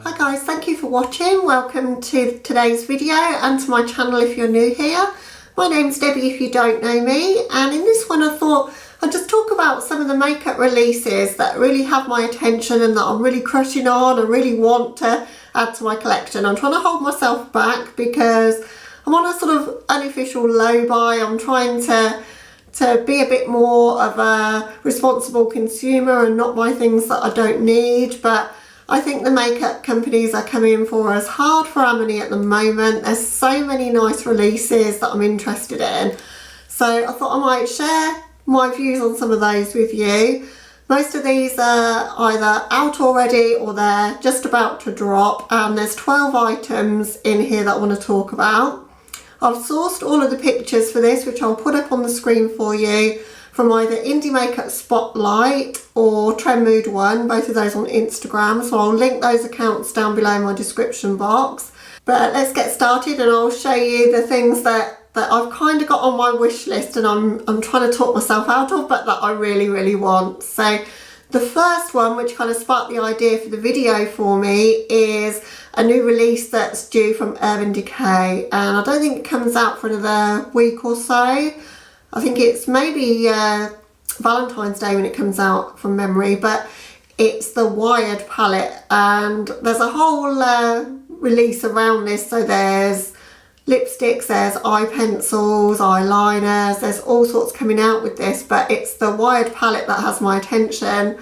Hi guys, thank you for watching. Welcome to today's video and to my channel if you're new here. My name's Debbie if you don't know me, and in this one I thought I'd just talk about some of the makeup releases that really have my attention and that I'm really crushing on and really want to add to my collection. I'm trying to hold myself back because I'm on a sort of unofficial low buy. I'm trying to be a bit more of a responsible consumer and not buy things that I don't need, but I think the makeup companies are coming for us hard for our money at the moment. There's so many nice releases that I'm interested in. So I thought I might share my views on some of those with you. Most of these are either out already or they're just about to drop, and there's 12 items in here that I want to talk about. I've sourced all of the pictures for this, which I'll put up on the screen for you, from either Indie Makeup Spotlight or Trend Mood 1, both of those on Instagram. So I'll link those accounts down below in my description box. But let's get started and I'll show you the things that I've kind of got on my wish list and I'm trying to talk myself out of, but that I really want. So the first one, which kind of sparked the idea for the video for me, is a new release that's due from Urban Decay, and I don't think it comes out for another week or so. I think it's maybe Valentine's Day when it comes out from memory, but it's the Wired palette, and there's a whole release around this. So there's lipsticks, there's eye pencils, eyeliners, there's all sorts coming out with this, but it's the Wired palette that has my attention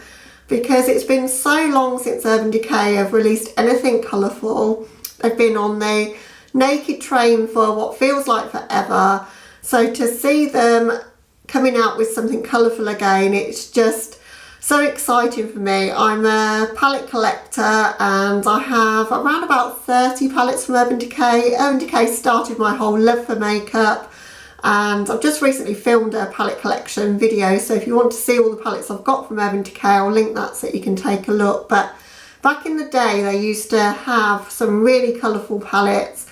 because it's been so long since Urban Decay have released anything colourful. They've been on the naked train for what feels like forever. So to see them coming out with something colourful again, it's just so exciting for me. I'm a palette collector and I have around about 30 palettes from Urban Decay. Urban Decay started my whole love for makeup, and I've just recently filmed a palette collection video. So if you want to see all the palettes I've got from Urban Decay, I'll link that so you can take a look. But back in the day, they used to have some really colourful palettes,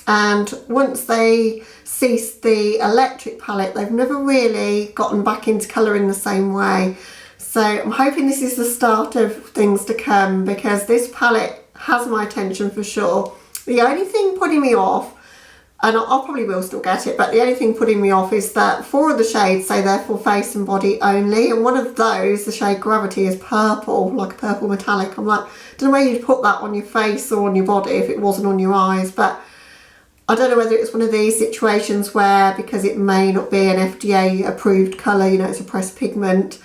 and once they ceased the electric palette, they've never really gotten back into colour in the same way. So I'm hoping this is the start of things to come, because this palette has my attention for sure. The only thing putting me off, and I probably will still get it, but the only thing putting me off is that 4 of the shades say they're for face and body only, and one of those, the shade Gravity, is purple, like a purple metallic. I'm like, I don't know where you'd put that on your face or on your body if it wasn't on your eyes, but I don't know whether it's one of these situations where, because it may not be an FDA approved colour, you know, it's a pressed pigment,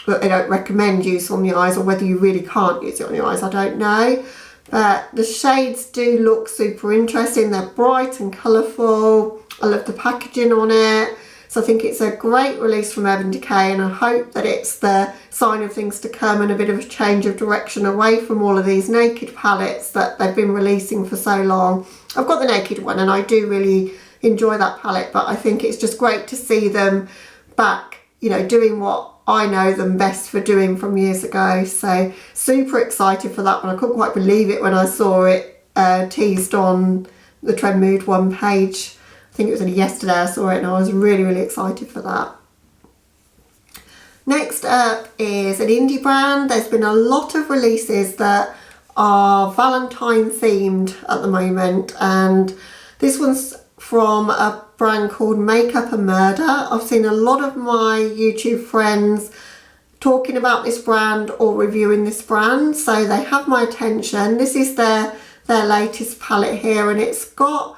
but they don't recommend use on your eyes, or whether you really can't use it on your eyes, I don't know. But the shades do look super interesting. They're bright and colourful. I love the packaging on it. So I think it's a great release from Urban Decay, and I hope that it's the sign of things to come and a bit of a change of direction away from all of these naked palettes that they've been releasing for so long. I've got the naked one and I do really enjoy that palette, but I think it's just great to see them back, you know, doing what I know them best for doing from years ago. So super excited for that one. I couldn't quite believe it when I saw it teased on the Trend Mood 1 page. I think it was only yesterday I saw it, and I was really excited for that. Next up is an indie brand. There's been a lot of releases that are Valentine themed at the moment, and this one's from a brand called Makeup and Murder. I've seen a lot of my YouTube friends talking about this brand or reviewing this brand, so they have my attention. This is their latest palette here, and it's got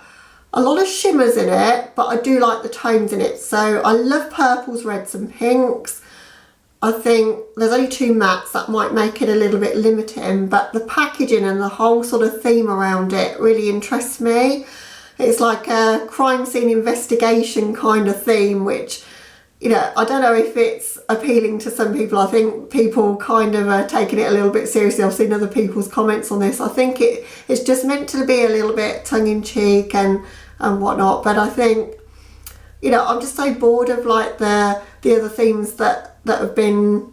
a lot of shimmers in it, but I do like the tones in it. So I love purples, reds and pinks. I think there's only 2 mattes, that might make it a little bit limiting, but the packaging and the whole sort of theme around it really interests me. It's like a crime scene investigation kind of theme, which, you know, I don't know if it's appealing to some people. I think people kind of are taking it a little bit seriously. I've seen other people's comments on this. I think it's just meant to be a little bit tongue-in-cheek and whatnot, but I think, you know, I'm just so bored of like the other themes that have been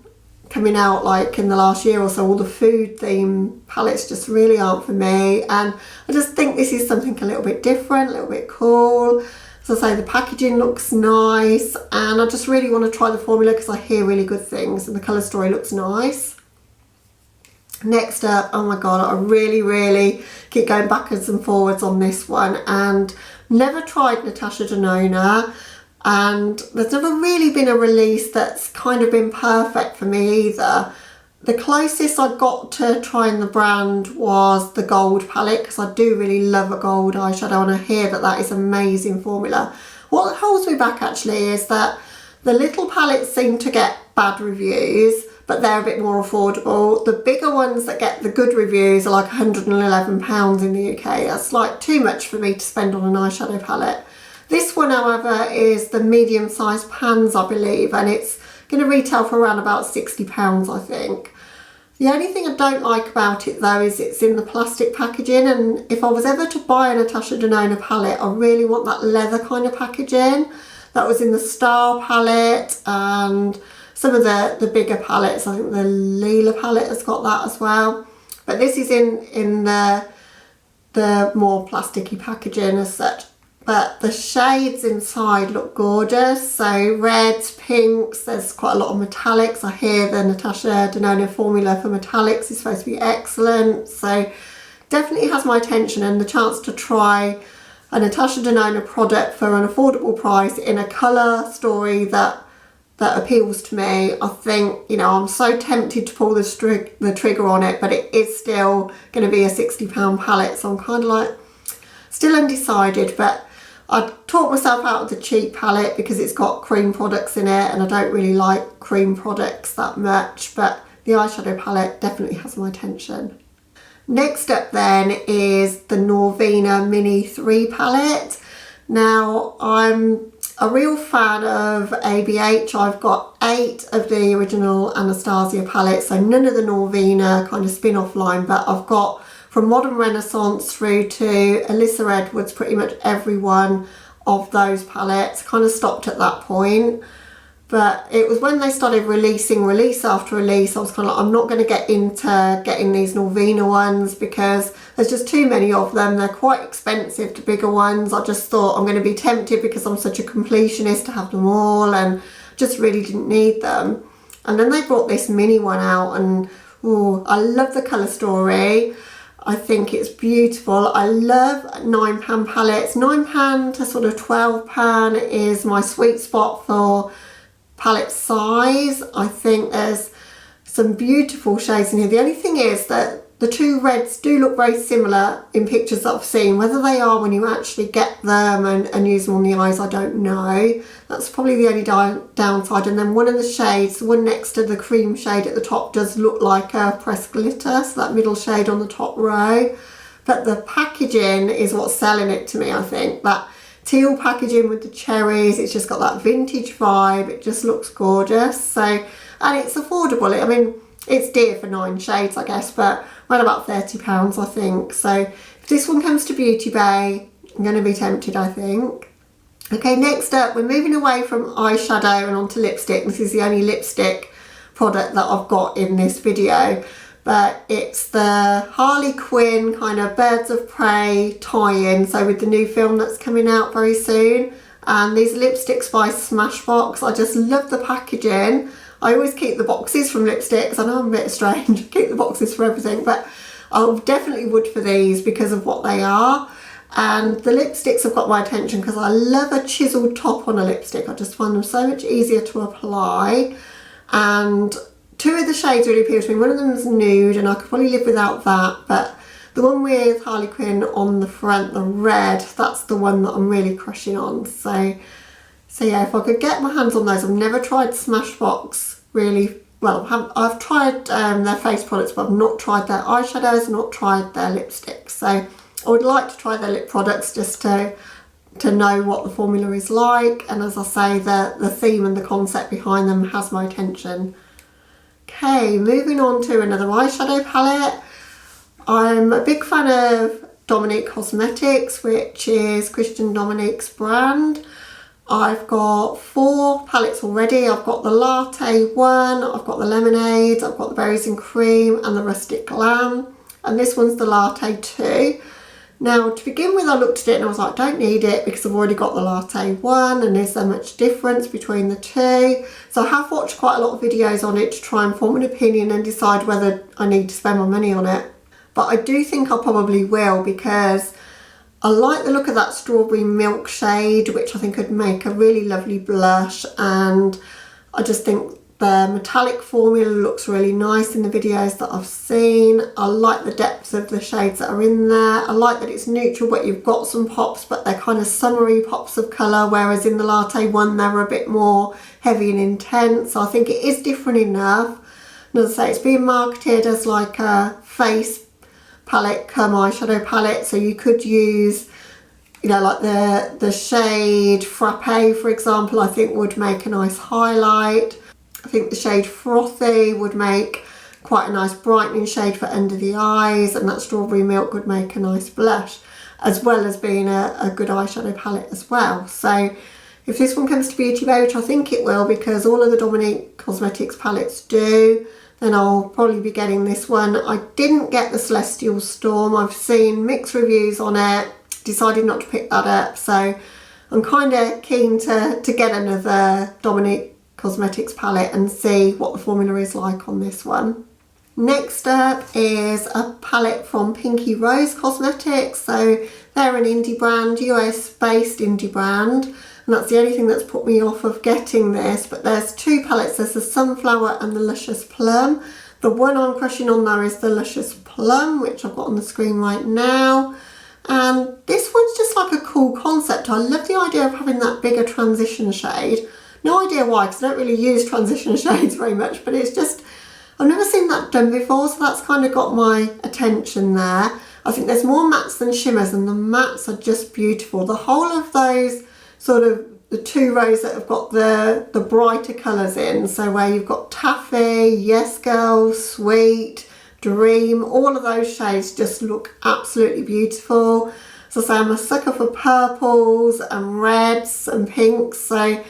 coming out like in the last year or so. All the food theme palettes just really aren't for me, and I just think this is something a little bit different, a little bit cool. As I say, the packaging looks nice, and I just really want to try the formula because I hear really good things and the colour story looks nice. Next up, oh my god, I really keep going backwards and forwards on this one, and never tried Natasha Denona, and there's never really been a release that's kind of been perfect for me either. The closest I got to trying the brand was the gold palette, because I do really love a gold eyeshadow, and I hear that that is an amazing formula. What holds me back actually is that the little palettes seem to get bad reviews, but they're a bit more affordable. The bigger ones that get the good reviews are like £111 in the UK. That's like too much for me to spend on an eyeshadow palette. This one, however, is the medium-sized pans, I believe, and it's going to retail for around about £60, I think. The only thing I don't like about it though is it's in the plastic packaging, and if I was ever to buy a Natasha Denona palette, I really want that leather kind of packaging. That was in the Star palette and some of the bigger palettes. I think the Leela palette has got that as well. But this is in the more plasticky packaging as such. But the shades inside look gorgeous. So reds, pinks, there's quite a lot of metallics. I hear the Natasha Denona formula for metallics is supposed to be excellent. So definitely has my attention, and the chance to try a Natasha Denona product for an affordable price in a colour story that appeals to me. I think, you know, I'm so tempted to pull the trigger on it, but it is still going to be a £60 palette. So I'm kind of like still undecided, but I talked myself out of the cheap palette because it's got cream products in it, and I don't really like cream products that much, but the eyeshadow palette definitely has my attention. Next up then is the Norvina Mini 3 palette. Now, I'm a real fan of ABH. I've got 8 of the original Anastasia palettes, so none of the Norvina kind of spin-off line, but I've got from Modern Renaissance through to Alyssa Edwards, pretty much every one of those palettes. Kind of stopped at that point. But it was when they started releasing release after release, I was kind of like, I'm not going to get into getting these Norvina ones because there's just too many of them. They're quite expensive, the bigger ones. I just thought I'm going to be tempted because I'm such a completionist to have them all, and just really didn't need them. And then they brought this mini one out, and ooh, I love the colour story. I think it's beautiful. I love £9 palettes. £9 to sort of £12 is my sweet spot for palette size. I think there's some beautiful shades in here. The only thing is that the two reds do look very similar in pictures that I've seen. Whether they are when you actually get them and use them on the eyes, I don't know. That's probably the only downside. And then one of the shades, the one next to the cream shade at the top, does look like a pressed glitter, so that middle shade on the top row. But the packaging is what's selling it to me, I think. That teal packaging with the cherries, it's just got that vintage vibe. It just looks gorgeous. So, and it's affordable. I mean, it's dear for 9 shades, I guess, but around about £30, I think. So if this one comes to Beauty Bay, I'm going to be tempted, I think. Okay, next up, we're moving away from eyeshadow and onto lipstick. This is the only lipstick product that I've got in this video, but it's the Harley Quinn kind of Birds of Prey tie-in. So with the new film that's coming out very soon, and these lipsticks by Smashbox, I just love the packaging. I always keep the boxes from lipsticks. I know I'm a bit strange, keep the boxes for everything, but I definitely would for these because of what they are. And the lipsticks have got my attention because I love a chiseled top on a lipstick. I just find them so much easier to apply. And 2 of the shades really appeal to me. One of them is nude, and I could probably live without that, but the one with Harley Quinn on the front, the red, that's the one that I'm really crushing on. So yeah, if I could get my hands on those. I've never tried Smashbox really. Well, I've tried their face products, but I've not tried their eyeshadows, not tried their lipsticks. So I would like to try their lip products just to know what the formula is like. And as I say, the theme and the concept behind them has my attention. Okay, moving on to another eyeshadow palette. I'm a big fan of Dominique Cosmetics, which is Christian Dominique's brand. I've got 4 palettes already. I've got the Latte one, I've got the Lemonade, I've got the Berries and Cream, and the Rustic Glam. And this one's the Latte 2. Now, to begin with, I looked at it and I was like, don't need it because I've already got the latte one, and is there much difference between the two? So I have watched quite a lot of videos on it to try and form an opinion and decide whether I need to spend my money on it. But I do think I probably will, because I like the look of that strawberry milk shade, which I think could make a really lovely blush, and I just think the metallic formula looks really nice in the videos that I've seen. I like the depth of the shades that are in there. I like that it's neutral, but you've got some pops, but they're kind of summery pops of colour, whereas in the latte one they're a bit more heavy and intense. So I think it is different enough. And as I say, it's being marketed as like a face palette come eyeshadow palette, so you could use, you know, like the shade Frappe, for example, I think would make a nice highlight. I think the shade Frothy would make quite a nice brightening shade for under the eyes, and that strawberry milk would make a nice blush, as well as being a good eyeshadow palette as well. So if this one comes to Beauty Bay, which I think it will, because all of the Dominique Cosmetics palettes do, then I'll probably be getting this one. I didn't get the Celestial Storm. I've seen mixed reviews on it, decided not to pick that up, so I'm kind of keen to get another Dominique Cosmetics palette and see what the formula is like on this one. Next up is a palette from Pinky Rose Cosmetics. So they're an indie brand, US based indie brand, and that's the only thing that's put me off of getting this. But there's two palettes, there's the Sunflower and the Luscious Plum. The one I'm crushing on there is the Luscious Plum, which I've got on the screen right now. And this one's just like a cool concept. I love the idea of having that bigger transition shade. No idea why, because I don't really use transition shades very much, but it's just, I've never seen that done before, so that's kind of got my attention there. I think there's more mattes than shimmers, and the mattes are just beautiful. The whole of those sort of, the two rows that have got the brighter colours in, so where you've got Taffy, Yes Girl, Sweet, Dream, all of those shades just look absolutely beautiful. So I say I'm a sucker for purples and reds and pinks, so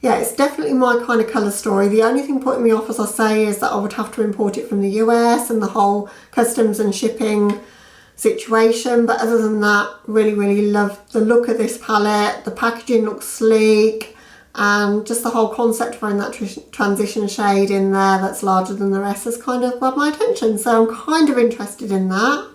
yeah, it's definitely my kind of colour story. The only thing putting me off, as I say, is that I would have to import it from the US and the whole customs and shipping situation. But other than that, really, really love the look of this palette. The packaging looks sleek, and just the whole concept of having that transition shade in there that's larger than the rest has kind of grabbed my attention. So I'm kind of interested in that.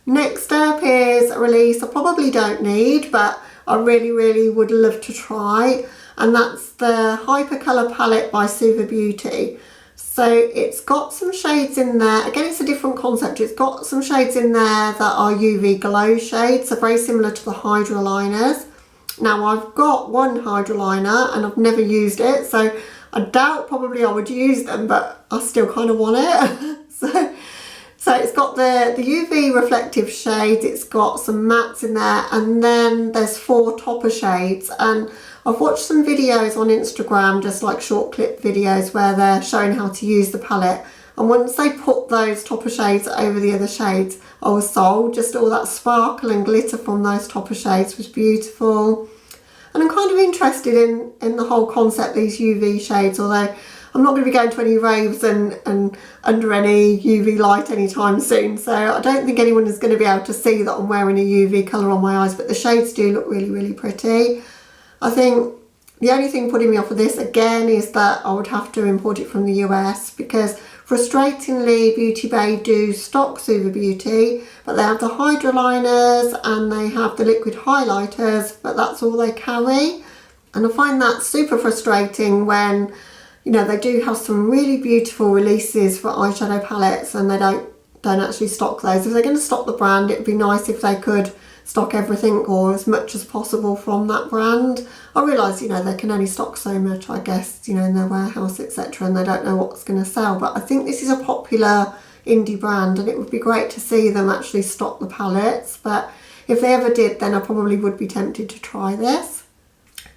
Next up is a release I probably don't need, but I really, really would love to try. And that's the Hypercolour palette by Suva Beauty. So it's got some shades in there. Again, it's a different concept. It's got some shades in there that are UV glow shades, so very similar to the Hydra liners. Now, I've got one Hydra liner and I've never used it, so I doubt probably I would use them, but I still kind of want it. So it's got the UV reflective shades, it's got some mattes in there, and then there's 4 topper shades. And I've watched some videos on Instagram, just like short clip videos, where they're showing how to use the palette. And once they put those topper shades over the other shades, I was sold. Just all that sparkle and glitter from those topper shades was beautiful. And I'm kind of interested in the whole concept, these UV shades, although I'm not going to be going to any raves and under any UV light anytime soon, so I don't think anyone is going to be able to see that I'm wearing a UV colour on my eyes, but the shades do look really, really pretty. I think the only thing putting me off of this again is that I would have to import it from the US, because frustratingly Beauty Bay do stock Suva Beauty, but they have the Hydra liners and they have the liquid highlighters, but that's all they carry. And I find that super frustrating when, you know, they do have some really beautiful releases for eyeshadow palettes and they don't actually stock those. If they're going to stock the brand, it would be nice if they could stock everything or as much as possible from that brand. I realise, you know, they can only stock so much, I guess, you know, in their warehouse, etc., and they don't know what's going to sell. But I think this is a popular indie brand and it would be great to see them actually stock the palettes. But if they ever did, then I probably would be tempted to try this.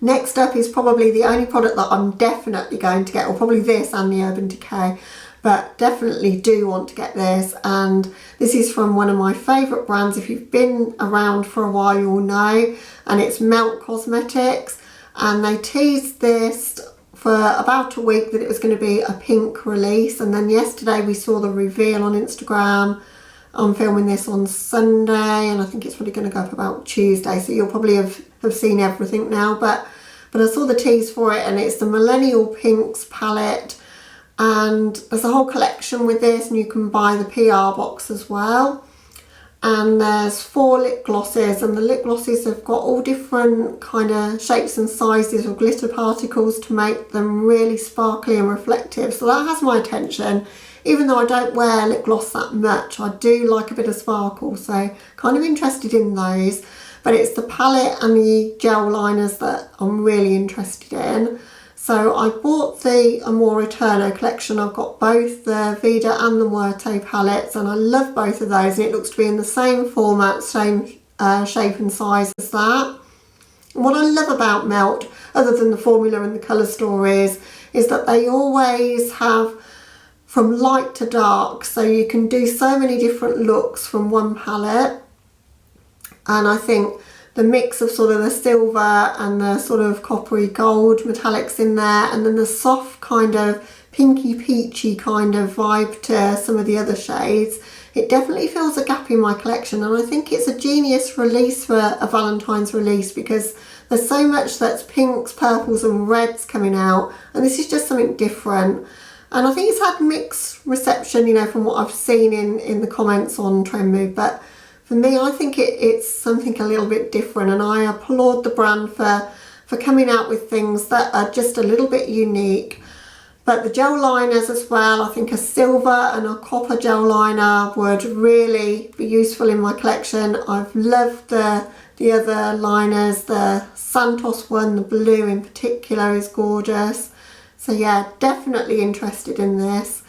Next up is probably the only product that I'm definitely going to get, or probably this and the Urban Decay, but definitely do want to get this. And this is from one of my favourite brands. If you've been around for a while, you'll know, and it's Melt Cosmetics. And they teased this for about a week that it was going to be a pink release, and then yesterday we saw the reveal on Instagram I'm filming this on Sunday, and I think it's probably going to go up about Tuesday, so you'll probably have seen everything now, but I saw the tease for it, and it's the Millennial Pinks palette, and there's a whole collection with this, and you can buy the PR box as well. And there's 4 lip glosses, and the lip glosses have got all different kind of shapes and sizes of glitter particles to make them really sparkly and reflective. So that has my attention. Even though I don't wear lip gloss that much, I do like a bit of sparkle, so kind of interested in those. But it's the palette and the gel liners that I'm really interested in. So I bought the Amore Eterno collection. I've got both the Vida and the Muerte palettes, and I love both of those, and it looks to be in the same format, same shape and size as that. And what I love about Melt, other than the formula and the colour stories, is that they always have from light to dark, so you can do so many different looks from one palette. And I think the mix of sort of the silver and the sort of coppery gold metallics in there, and then the soft kind of pinky peachy kind of vibe to some of the other shades, it definitely fills a gap in my collection. And I think it's a genius release for a Valentine's release, because there's so much that's pinks, purples and reds coming out, and this is just something different. And I think it's had mixed reception, you know, from what I've seen in the comments on Trendmood, but for me, I think it's something a little bit different, and I applaud the brand for coming out with things that are just a little bit unique. But the gel liners as well, I think a silver and a copper gel liner would really be useful in my collection. I've loved the other liners. The Santos one, the blue in particular, is gorgeous. So yeah, definitely interested in this.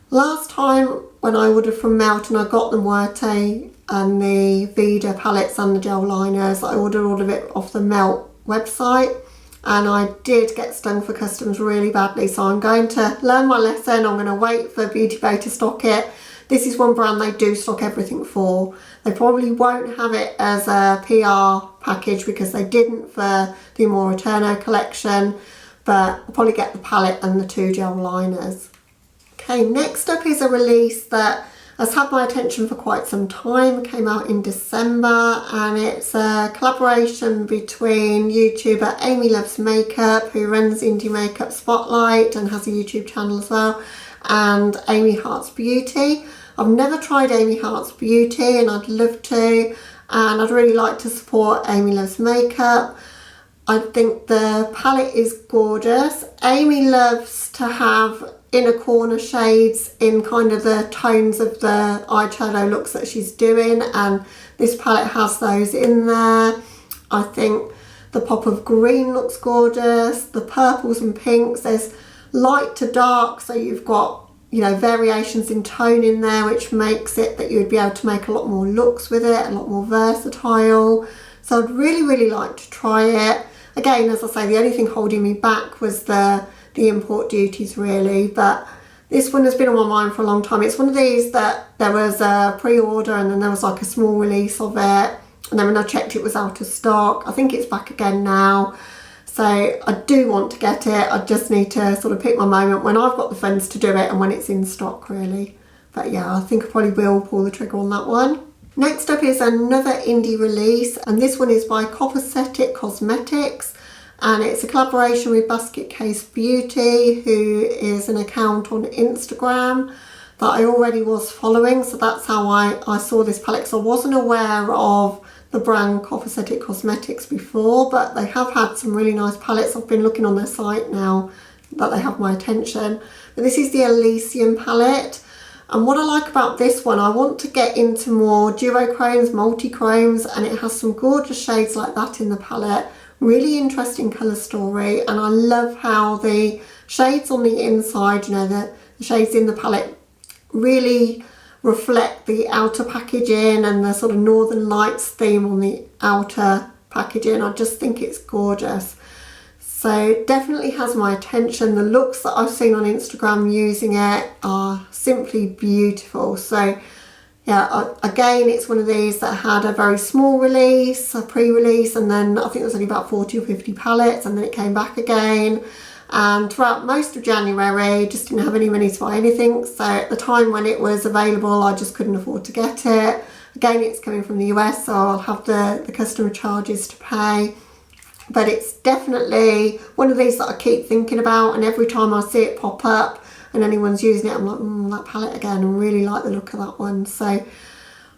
Last time when I ordered from Melt and I got the Muerte and the Vida palettes and the gel liners, I ordered all of it off the Melt website, and I did get stung for customs really badly, so I'm going to learn my lesson. I'm going to wait for Beauty Bay to stock it. This is one brand they do stock everything for. They probably won't have it as a PR package because they didn't for the Amore Eterno collection, but I'll probably get the palette and the 2 gel liners. Okay, next up is a release that has had my attention for quite some time. It came out in December, and it's a collaboration between YouTuber Amy Loves Makeup, who runs Indie Makeup Spotlight and has a YouTube channel as well, and Amy Hearts Beauty. I've never tried Amy Hearts Beauty, and I'd love to, and I'd really like to support Amy Loves Makeup. I think the palette is gorgeous. Amy loves to have inner corner shades in kind of the tones of the eyeshadow looks that she's doing, and this palette has those in there. I think the pop of green looks gorgeous. The purples and pinks, there's light to dark, so you've got, you know, variations in tone in there, which makes it that you would be able to make a lot more looks with it, a lot more versatile. So I'd really like to try it. Again, as I say, the only thing holding me back was the import duties really, but this one has been on my mind for a long time. It's one of these that there was a pre-order and then there was like a small release of it, and then when I checked it was out of stock. I think it's back again now, so I do want to get it. I just need to sort of pick my moment when I've got the funds to do it and when it's in stock really. But yeah, I think I probably will pull the trigger on that one. Next up is another indie release, and this one is by Coverset Cosmetics, and it's a collaboration with Basket Case Beauty, who is an account on Instagram that I already was following, so that's how I saw this palette, because I wasn't aware of the brand Coverset Cosmetics before, but they have had some really nice palettes. I've been looking on their site now that they have my attention. But this is the Elysium palette, and what I like about this one, I want to get into more duochromes, multi-chromes, and it has some gorgeous shades like that in the palette. Really interesting colour story, and I love how the shades on the inside, you know, the shades in the palette really reflect the outer packaging and the sort of Northern Lights theme on the outer packaging. I just think it's gorgeous. So it definitely has my attention. The looks that I've seen on Instagram using it are simply beautiful. So yeah, again, it's one of these that had a very small release, a pre-release, and then I think it was only about 40 or 50 palettes, and then it came back again. and throughout most of January just didn't have any money to buy anything. So at the time when it was available, I just couldn't afford to get it. Again, it's coming from the US, so I'll have the customer charges to pay. But it's definitely one of these that I keep thinking about, and every time I see it pop up and anyone's using it, I'm like, that palette again, I really like the look of that one. So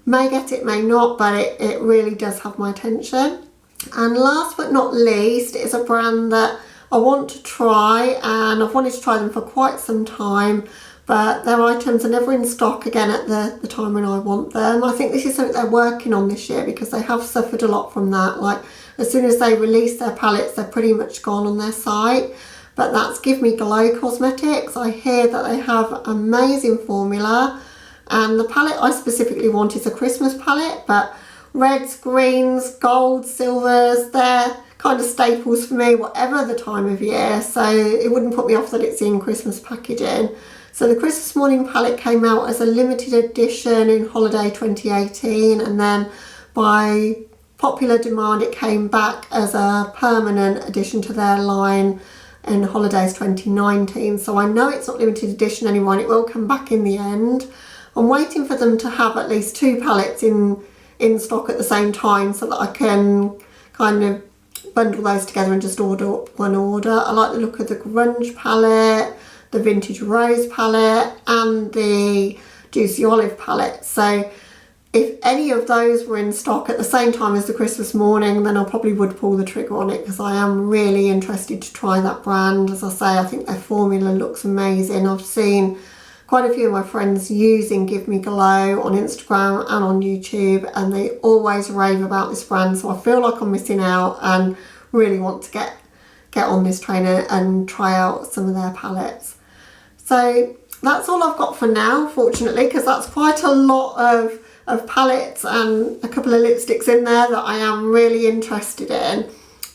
may get it, may not, but it really does have my attention. And last but not least is a brand that I want to try, and I've wanted to try them for quite some time, but their items are never in stock again at the time when I want them. I think this is something they're working on this year, because they have suffered a lot from that. Like, as soon as they release their palettes, they're pretty much gone on their site. But that's Give Me Glow Cosmetics. I hear that they have amazing formula, and the palette I specifically want is a Christmas palette, but reds, greens, golds, silvers, they're kind of staples for me, whatever the time of year. So it wouldn't put me off that it's in Christmas packaging. So the Christmas Morning palette came out as a limited edition in holiday 2018, and then by popular demand it came back as a permanent addition to their line in holidays 2019. So I know it's not limited edition anymore, and it will come back in the end. I'm waiting for them to have at least 2 palettes in stock at the same time, so that I can kind of bundle those together and just order one order. I like the look of the Grunge palette, the Vintage Rose palette, and the Juicy Olive palette. So if any of those were in stock at the same time as the Christmas Morning, then I probably would pull the trigger on it, because I am really interested to try that brand. As I say, I think their formula looks amazing. I've seen quite a few of my friends using Give Me Glow on Instagram and on YouTube, and they always rave about this brand. So I feel like I'm missing out and really want to get on this train and try out some of their palettes. So that's all I've got for now, fortunately, because that's quite a lot of palettes and a couple of lipsticks in there that I am really interested in.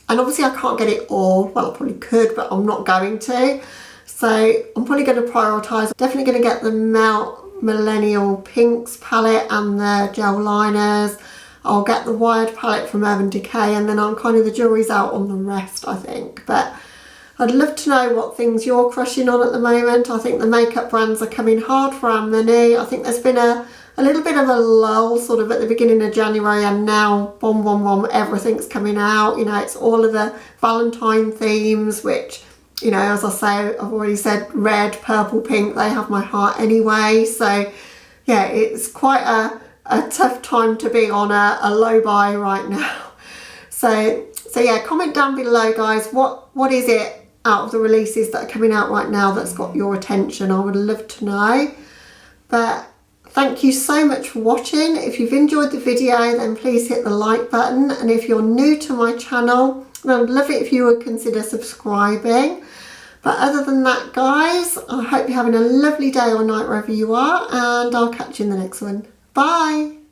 And obviously I can't get it all. Well, I probably could, but I'm not going to. So I'm probably going to prioritise. Definitely going to get the Melt Millennial Pinks palette and the gel liners. I'll get the Wired palette from Urban Decay, and then I'm kind of the jury's out on the rest, I think. But I'd love to know what things you're crushing on at the moment. I think the makeup brands are coming hard for our money. I think there's been a little bit of a lull sort of at the beginning of January, and now boom, everything's coming out. You know, it's all of the Valentine themes, which, you know, as I say, I've already said red, purple, pink, they have my heart anyway. So yeah, it's quite a tough time to be on a low buy right now. So yeah, comment down below, guys, what is it out of the releases that are coming out right now that's got your attention? I would love to know. But thank you so much for watching. If you've enjoyed the video, then please hit the like button. And if you're new to my channel, then I'd love it if you would consider subscribing. But other than that, guys, I hope you're having a lovely day or night wherever you are, and I'll catch you in the next one. Bye.